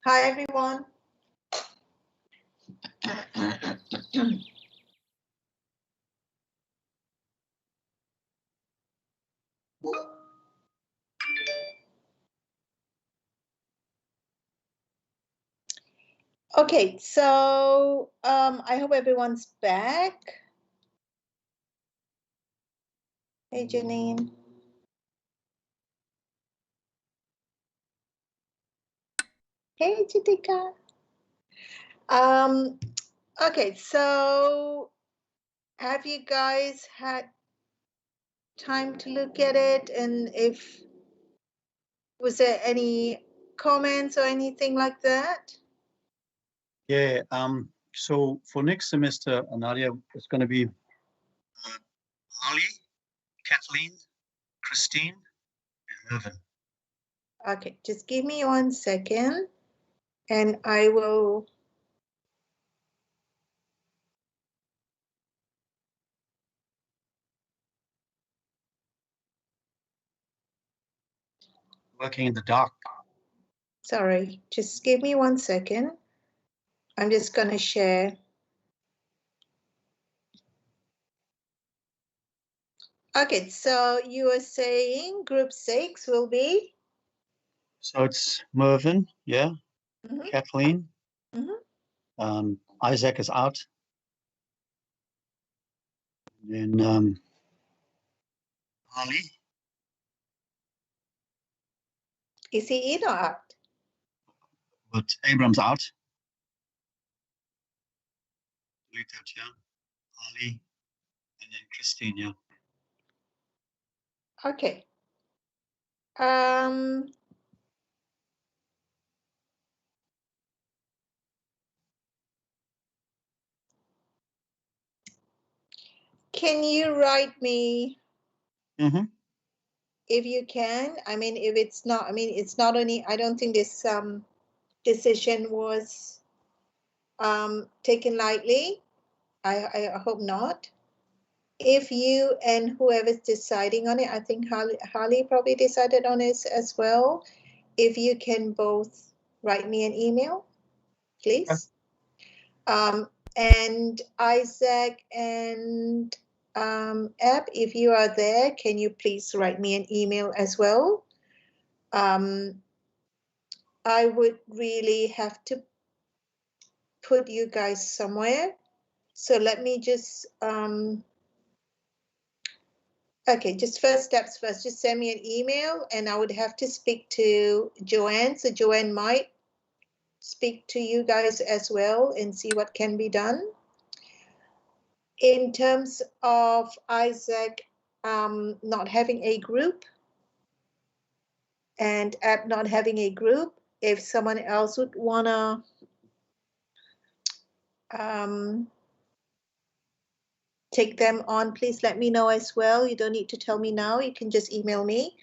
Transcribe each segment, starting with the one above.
Hi, everyone. Okay, so I hope everyone's back. Hey, Janine. Hey, Chitika. Okay, so have you guys had time to look at it? And if was there any comments or anything like that? Yeah, so for next semester, Nadia, it's going to be Ali, Kathleen, Christine, and Mervyn. Okay, just give me 1 second and I will. Working in the dark. Sorry, just give me 1 second. I'm just going to share. Okay, so you were saying group 6 will be? So it's Mervyn, yeah, Kathleen. Isaac is out. Then Ali. Is he in or out? But Abram's out. Delete that, yeah. Ali, and then Christine, yeah. Okay. Can you write me if you can? I mean, if it's not, I mean, it's not only, I don't think this decision was taken lightly. I hope not. If you and whoever's deciding on it, I think Harley probably decided on it as well. If you can both write me an email, please. And Isaac and Ab, if you are there, can you please write me an email as well? I would really have to put you guys somewhere. So let me just, okay, just first steps first, just send me an email and I would have to speak to Joanne. So Joanne might speak to you guys as well and see what can be done. In terms of Isaac not having a group and Ab not having a group, if someone else would wanna take them on, please let me know as well. You don't need to tell me now, you can just email me.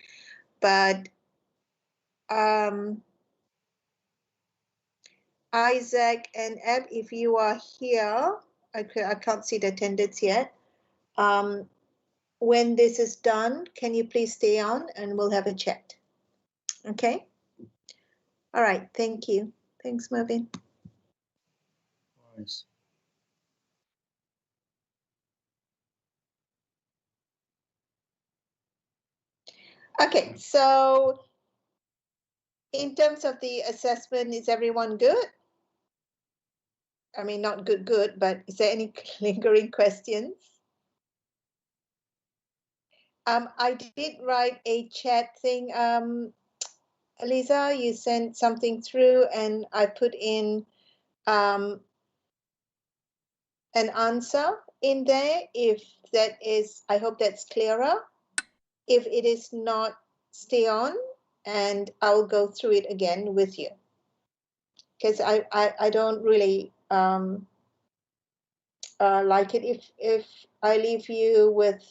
But Isaac and Ab, if you are here, I can't see the attendance yet. When this is done, can you please stay on and we'll have a chat? Okay. All right. Thank you. Thanks, Mervyn. Nice. Okay. So in terms of the assessment, is everyone good? I mean, not good, but is there any lingering questions? I did write a chat thing. Lisa, you sent something through and I put in an answer in there. If that is, I hope that's clearer. If it is not, stay on and I'll go through it again with you. Because I don't really like it if I leave you with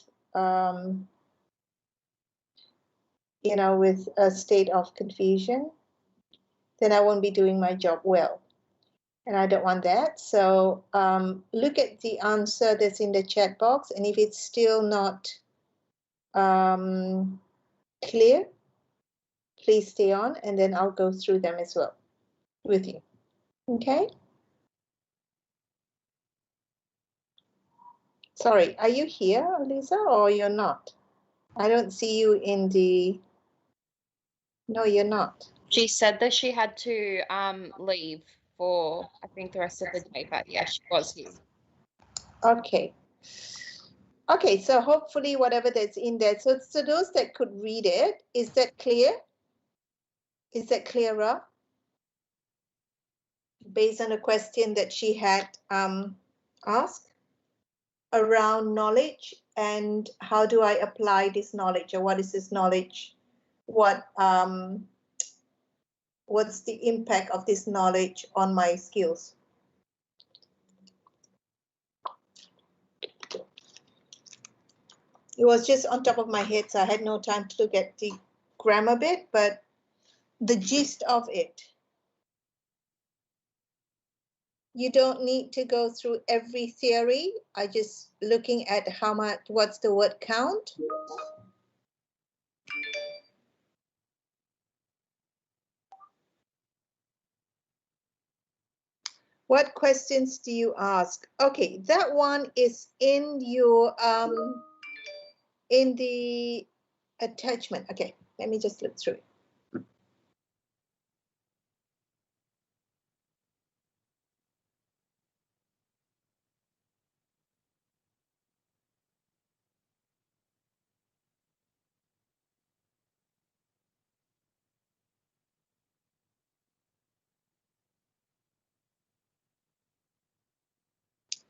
you know, with a state of confusion, then I won't be doing my job well. And I don't want that. So look at the answer that's in the chat box. And if it's still not clear, please stay on and then I'll go through them as well. with you. Okay. Sorry, are you here, Lisa, or you're not? I don't see you in the. No, you're not. She said that she had to leave for, I think, the rest of the day, but yeah, she was here. Okay. Okay, so hopefully whatever that's in there. So those that could read it, is that clear? Is that clearer? Based on a question that she had asked around knowledge and how do I apply this knowledge, or what is this knowledge? What's the impact of this knowledge on my skills? It was just on top of my head, so I had no time to look at the grammar bit, but the gist of it. You don't need to go through every theory. I just looking at how much, what's the word count. What questions do you ask? Okay, that one is in your in the attachment. Okay, let me just look through it.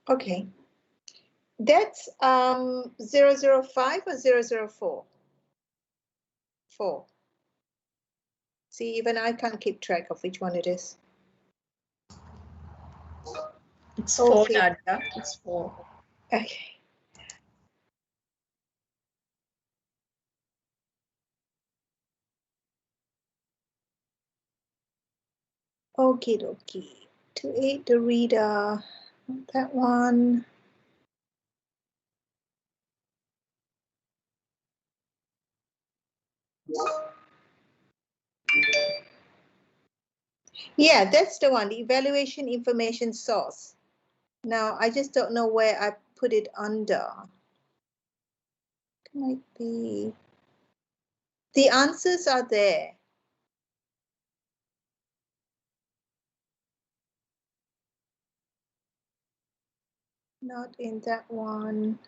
Okay, that's 005 or 004? 4. See, even I can't keep track of which one it is. It's 4, Okay. Nadia. It's 4. Okay. Okie dokie. To aid the reader. That one. Yeah, that's the one, the evaluation information source. Now, I just don't know where I put it under. Might be. The answers are there. Not in that one.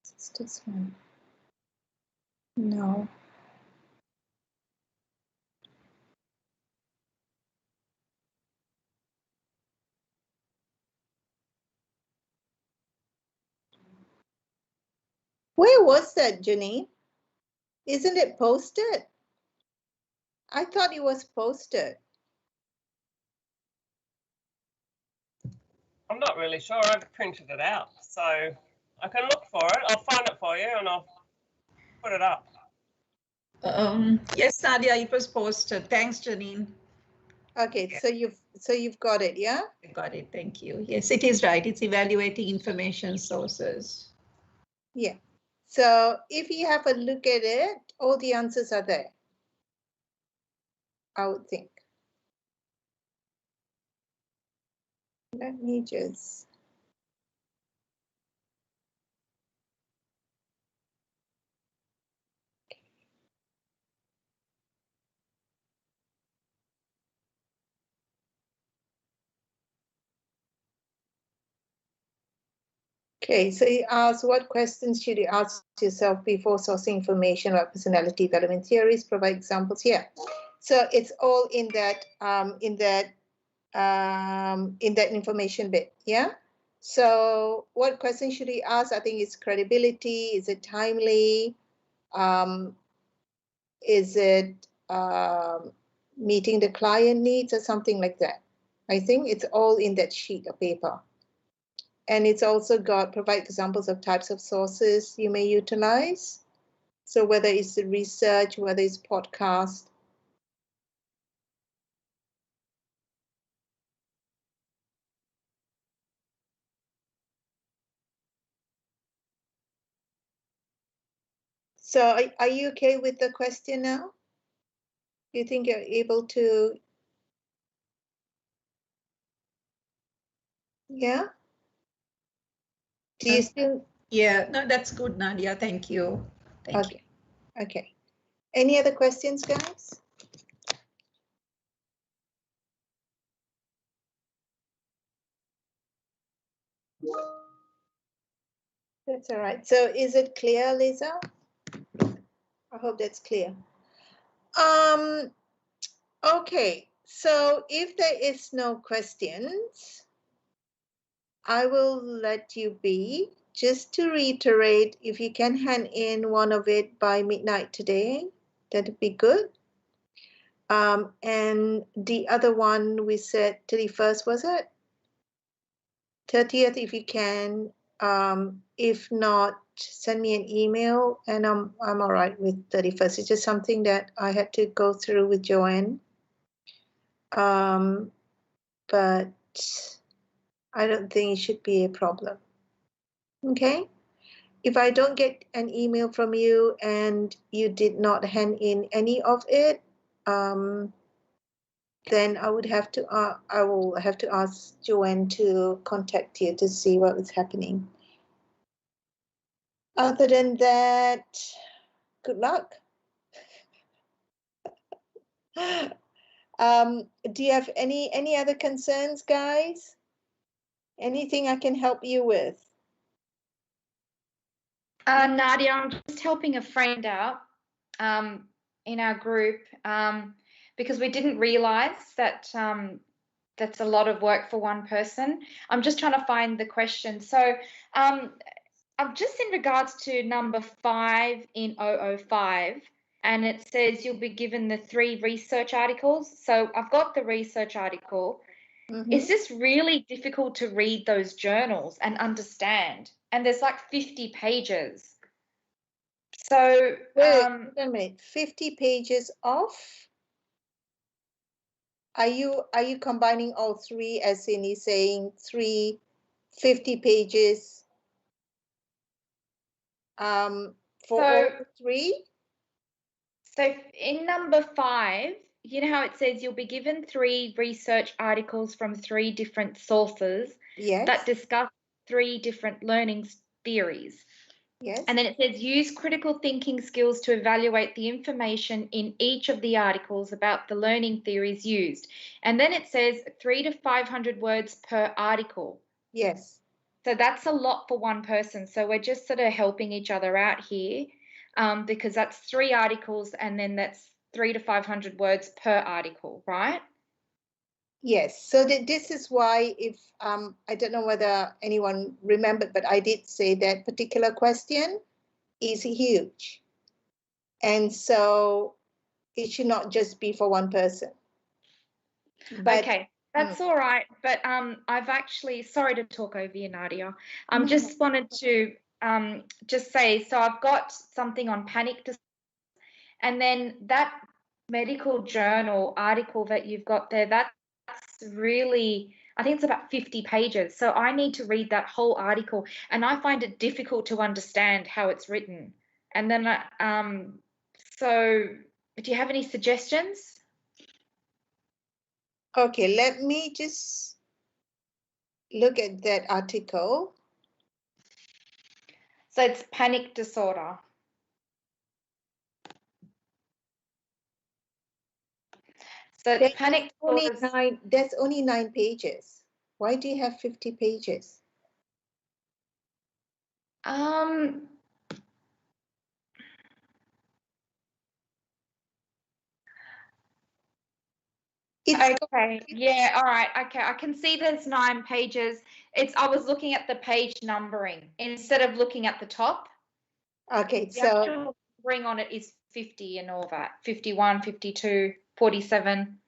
It's this one. No. Where was that, Janine? Isn't it posted? I thought it was posted. I'm not really sure. I've printed it out, so I can look for it. I'll find it for you and I'll put it up. Yes, Nadia, it was posted. Thanks, Janine. Okay, yeah. So you've got it, yeah? I got it. Thank you. Yes, it is right. It's evaluating information sources. Yeah. So if you have a look at it, all the answers are there, I would think. Let me just. Okay, so you asked, what questions should you ask yourself before sourcing information about personality development theories? Provide examples. Yeah, so it's all in that information bit. Yeah. So what questions should we ask? I think it's credibility. Is it timely? Is it meeting the client needs or something like that? I think it's all in that sheet of paper. And it's also got provide examples of types of sources you may utilize. So whether it's the research, whether it's podcast. So are you okay with the question now? You think you're able to? Yeah. Do you still? Yeah, no, that's good, Nadia. Thank you. Thank you. Okay. Okay. Any other questions, guys? That's all right. So is it clear, Lisa? I hope that's clear. Okay, so if there is no questions, I will let you be. Just to reiterate, if you can hand in one of it by midnight today, that'd be good. And the other one we said 31st, was it? 30th, if you can. If not, send me an email, and I'm all right with 31st. It's just something that I had to go through with Joanne. But I don't think it should be a problem. Okay. If I don't get an email from you and you did not hand in any of it, then I will have to ask Joanne to contact you to see what is happening. Other than that, good luck. Do you have any other concerns, guys? Anything I can help you with? Nadia, I'm just helping a friend out in our group because we didn't realise that that's a lot of work for one person. I'm just trying to find the question. So I'm just in regards to number 5 in 005, and it says you'll be given the 3 research articles. So I've got the research article. Mhm. It's just really difficult to read those journals and understand. And there's like 50 pages. So Wait a minute, 50 pages off? Are you combining all 3, as in he's saying 50 pages for all 3? So in number 5, you know how it says you'll be given 3 research articles from 3 different sources Yes. that discuss 3 different learning theories. Yes. And then it says use critical thinking skills to evaluate the information in each of the articles about the learning theories used. And then it says 300 to 500 words per article. Yes. So that's a lot for one person. So we're just sort of helping each other out here because that's 3 articles and then that's 300 to 500 words per article, right? Yes. So this is why, if I don't know whether anyone remembered, but I did say that particular question is huge. And so it should not just be for one person. But, okay, that's all right. But I've actually, sorry to talk over you, Nadia. No. Just wanted to just say, so I've got something on panic disorder, and then that medical journal article that you've got there, that's really, I think it's about 50 pages. So I need to read that whole article, and I find it difficult to understand how it's written. And then, so do you have any suggestions? Okay, let me just look at that article. So it's panic disorder. So it's panic disorder. That's only 9 pages. Why do you have 50 pages? Okay, yeah, all right, okay. I can see there's 9 pages. I was looking at the page numbering instead of looking at the top. Okay, The so actual numbering on it is 50 and all that, 51, 52, 47.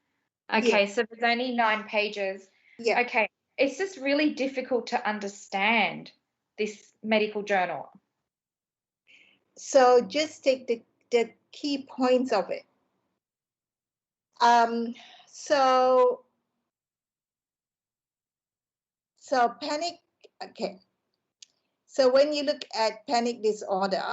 Okay, so there's only 9 pages. yeah. Okay, it's just really difficult to understand this medical journal. So just take the key points of it. So panic, okay. So when you look at panic disorder,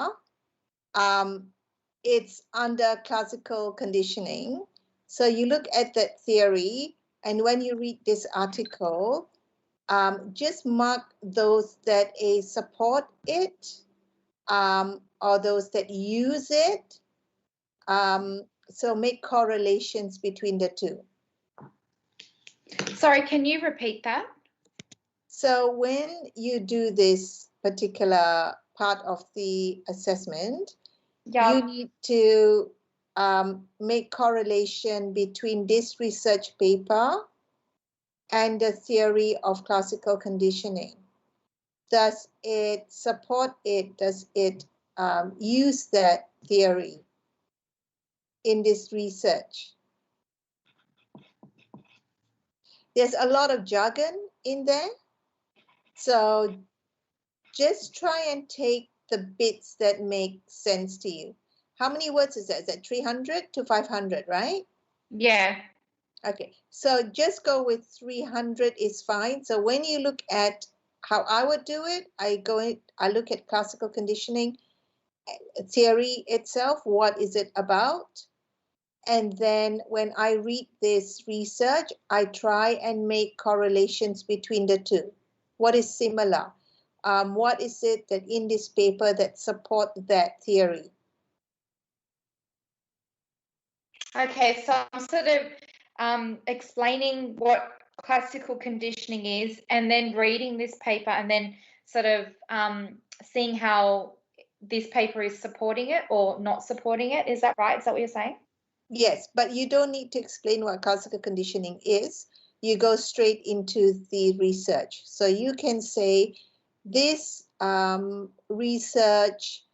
it's under classical conditioning, So you look at that theory, and when you read this article, just mark those that support it, or those that use it. So make correlations between the two. Sorry, can you repeat that? So when you do this particular part of the assessment, Yeah. you need to make correlation between this research paper and the theory of classical conditioning. Does it support it? Does it use that theory in this research? There's a lot of jargon in there. So just try and take the bits that make sense to you. How many words is that? Is that 300 to 500, right? Yeah. Okay, so just go with 300 is fine. So when you look at how I would do it, I look at classical conditioning theory itself. What is it about? And then when I read this research, I try and make correlations between the two. What is similar? What is it that in this paper that support that theory? Okay, so I'm sort of explaining what classical conditioning is, and then reading this paper, and then sort of seeing how this paper is supporting it or not supporting it. Is that right? Is that what you're saying? Yes, but you don't need to explain what classical conditioning is. You go straight into the research. So you can say this research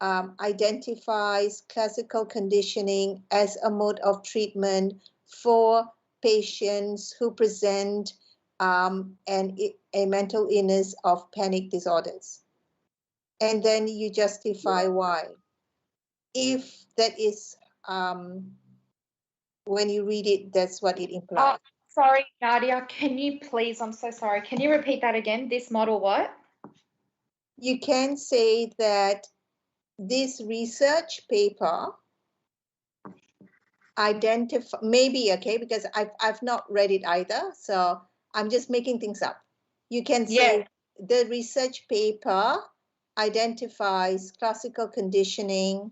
identifies classical conditioning as a mode of treatment for patients who present a mental illness of panic disorders. And then you justify why. If that is when you read it, that's what it implies. Sorry, Nadia, can you please, I'm so sorry, can you repeat that again? This model what? You can say that this research paper identify, maybe, okay, because I've not read it either, so I'm just making things up. You can say the research paper identifies classical conditioning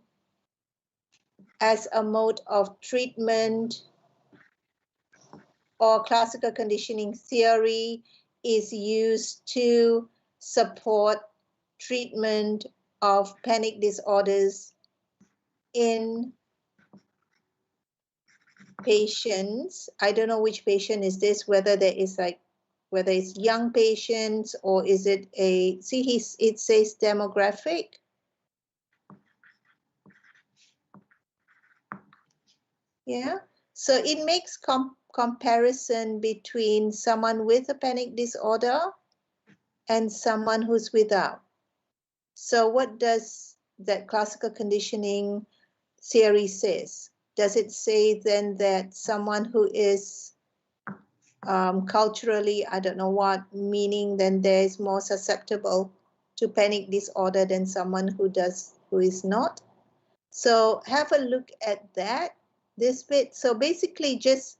as a mode of treatment, or classical conditioning theory is used to support treatment of panic disorders in patients. I don't know which patient is this, whether there is whether it's young patients or is it it says demographic. Yeah, so it makes comparison between someone with a panic disorder and someone who's without. So what does that classical conditioning theory says? Does it say then that someone who is culturally, I don't know what meaning, then there is more susceptible to panic disorder than someone who is not? So have a look at that, this bit. So basically just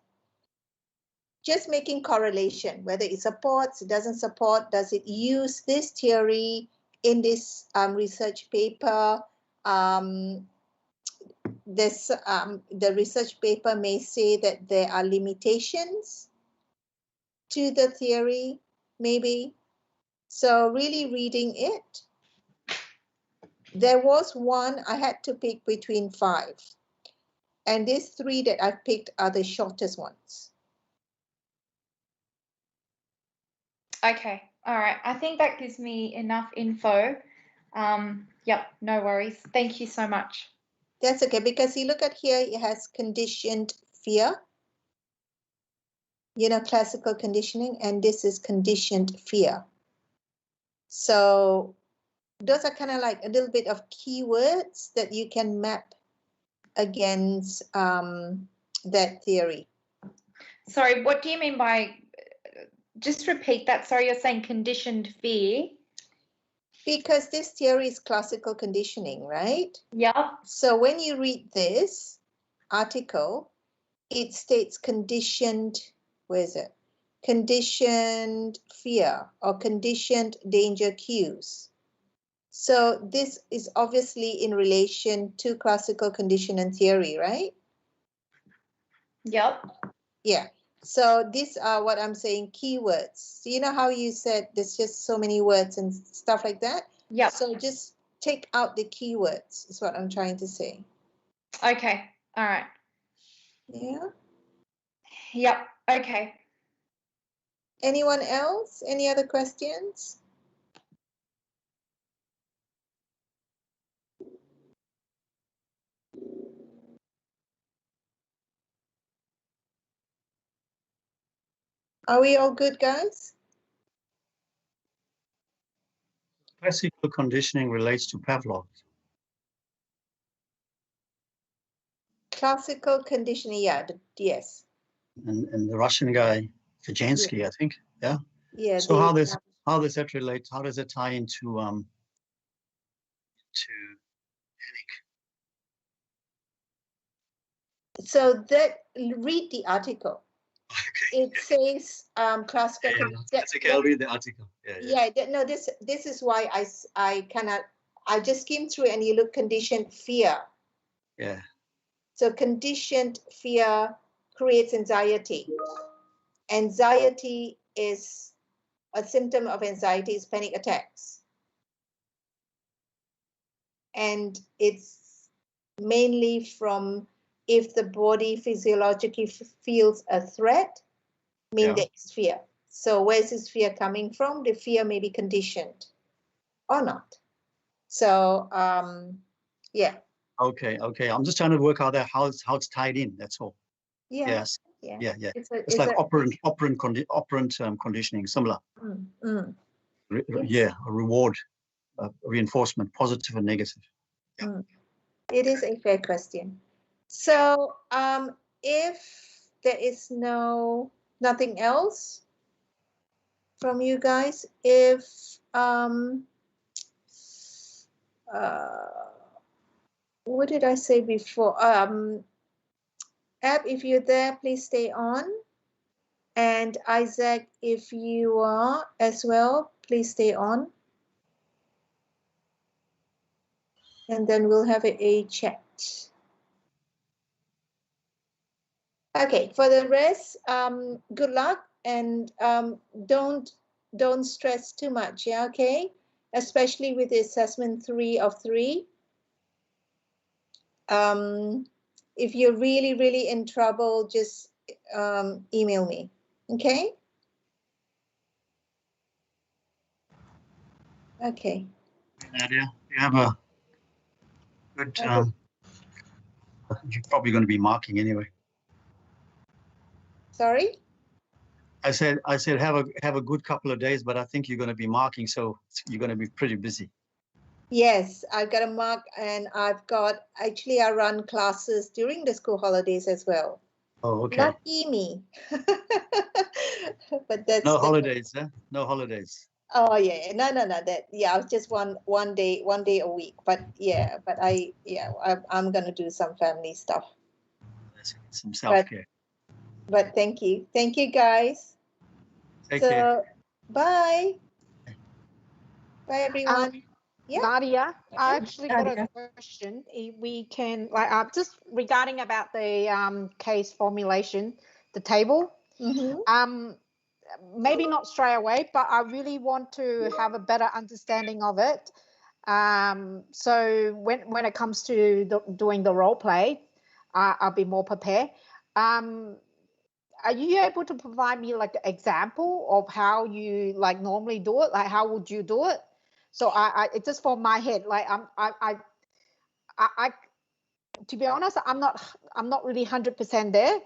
making correlation, whether it supports, it doesn't support, does it use this theory in this research paper. The research paper may say that there are limitations to the theory, maybe. So really reading it. There was one I had to pick between 5. And these 3 that I've picked are the shortest ones. Okay, all right. I think that gives me enough info. Yep, no worries. Thank you so much. That's okay, because you look at here, it has conditioned fear. You know, classical conditioning, and this is conditioned fear. So those are kind of like a little bit of keywords that you can map against that theory. Sorry, what do you mean by, just repeat that. Sorry, you're saying conditioned fear? Because this theory is classical conditioning, right? Yeah. So when you read this article, it states conditioned, where is it? Conditioned fear or conditioned danger cues. So this is obviously in relation to classical conditioning theory, right? Yep. Yeah. So these are what I'm saying, keywords. So you know how you said there's just so many words and stuff like that? Yep. So just take out the keywords is what I'm trying to say. Okay. All right. Yeah. Yep. Okay. Anyone else? Any other questions? Are we all good, guys? Classical conditioning relates to Pavlov. Classical conditioning, yeah, yes. And the Russian guy, Kajansky, I think. Yeah. Yeah. So how does that relate? How does it tie into to So that read the article. Okay. It says classical. That's okay. I'll read the article. Yeah. No, this is why I cannot. I just came through and you look conditioned fear. Yeah. So conditioned fear creates anxiety. Anxiety is a symptom of anxiety is panic attacks. And it's mainly from if the body physiologically feels a threat, mean there is fear. So where's this fear coming from? The fear may be conditioned or not. So yeah. Okay. I'm just trying to work out how it's tied in. That's all. Yeah. Yes. Yeah. Yeah. It's like operant conditioning, similar. Yeah, a reward, reinforcement, positive and negative. It is a fair question. So if there is nothing else from you guys, if what did I say before? Ab, if you're there, please stay on. And Isaac, if you are as well, please stay on. And then we'll have a chat. Okay, for the rest, good luck and don't stress too much, yeah, okay? Especially with the assessment 3 of 3. If you're really in trouble, just email me, okay? Okay. Nadia, you have a good. You're probably going to be marking anyway. Sorry? I said have a good couple of days, but I think you're going to be marking, so you're going to be pretty busy. Yes, I've got a mark, and I've got actually I run classes during the school holidays as well. Oh, okay. Lucky me. But that's no holidays, huh? No holidays. Oh yeah, no. That I was just one day a week. But yeah, I'm gonna do some family stuff. Some self-care. But thank you guys. Take care. Bye. Bye everyone. Yeah. Nadia, I actually got Nadia. a question. If we can, just regarding about the case formulation, the table. Maybe not straight away, but I really want to have a better understanding of it. So when it comes to doing the role play, I'll be more prepared. Are you able to provide me like an example of how you like normally do it? Like how would you do it? So it's just for my head. Like I to be honest, I'm not really 100% there,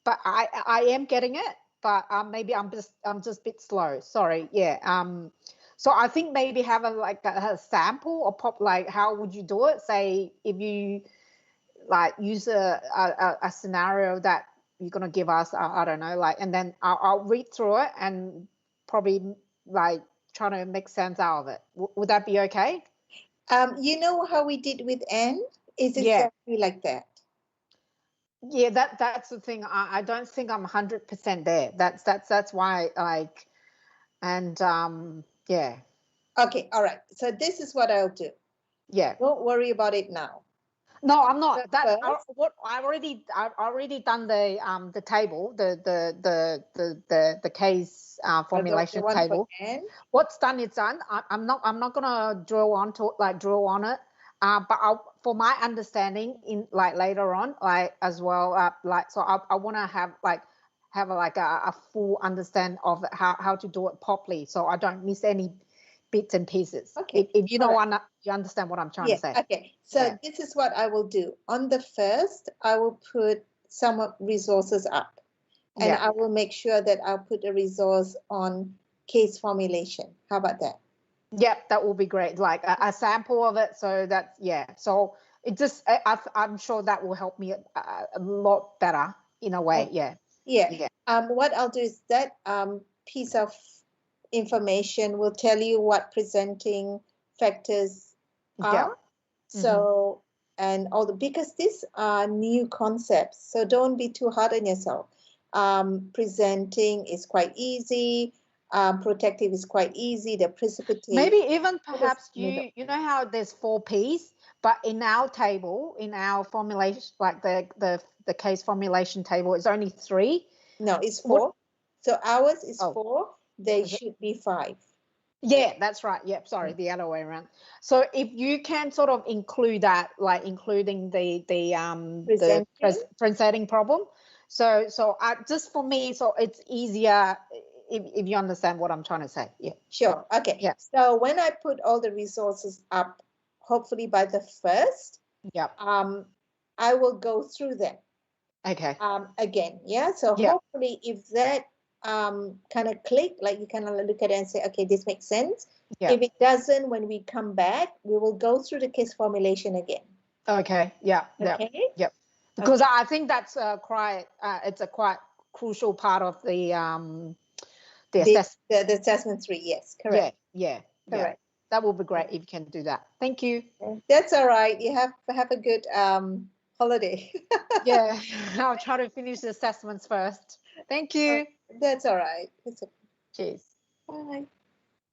but I am getting it. But maybe I'm just a bit slow. Sorry. Yeah. So I think maybe have a sample or pop, like how would you do it? Say if you like use a scenario that you're gonna give us, I don't know, like, and then I'll read through it and probably like trying to make sense out of it. Would that be okay? You know how we did with Anne? Is Yeah. exactly like that. Yeah, that's the thing. I don't think I'm 100% there. That's why, like, and yeah, Okay, all right. So this is what I'll do. yeah. Don't worry about it now. No, I'm not. That's First, what I've already done the table, the case formulation one for table. Anne. What's done is done. I'm not gonna draw on it. But for my understanding in like later on, like as well, like so I want to have a full understand of how to do it properly, so I don't miss any bits and pieces. Okay, If you all know right. you understand what I'm trying Yeah, to say. okay. So Yeah. this is what I will do. On the first, I will put some resources up. And Yeah. I will make sure that I'll put a resource on case formulation. How about that? Yep, that will be great. Like a sample of it. So that's, yeah. So it just, I'm sure that will help me a lot better in a way. Yeah. Yeah. Yeah. What I'll do is that piece of information will tell you what presenting factors are. Yeah. So, and all the, because these are new concepts, so don't be too hard on yourself. Presenting is quite easy. Protective is quite easy. The precipitate. Maybe even perhaps you know how there's 4 Ps, but in our table, in our formulation, like the case formulation table, it's only 3. No, it's 4. So ours is Oh. 4. They Is it? should be 5. Yeah, that's right. Yep, sorry, the other way around. So if you can sort of include that, like including the presenting problem. So just for me, so it's easier if you understand what I'm trying to say. Yeah. Sure. Okay. Yeah. So when I put all the resources up, hopefully by the 1st, Yep. I will go through them. Okay. Again. Yeah. So Yeah. hopefully if that kind of click, like you kind of look at it and say, okay, this makes sense. Yeah. If it doesn't, when we come back, we will go through the case formulation again. Okay. Yeah. Okay. Yep. Because I think that's it's a quite crucial part of the assessment. The assessment 3. Yes. Correct. Yeah. Correct. That would be great if you can do that. Thank you. That's all right. You have a good holiday. Yeah, I'll try to finish the assessments first. Thank you. That's all right. It's okay. Cheers. Bye.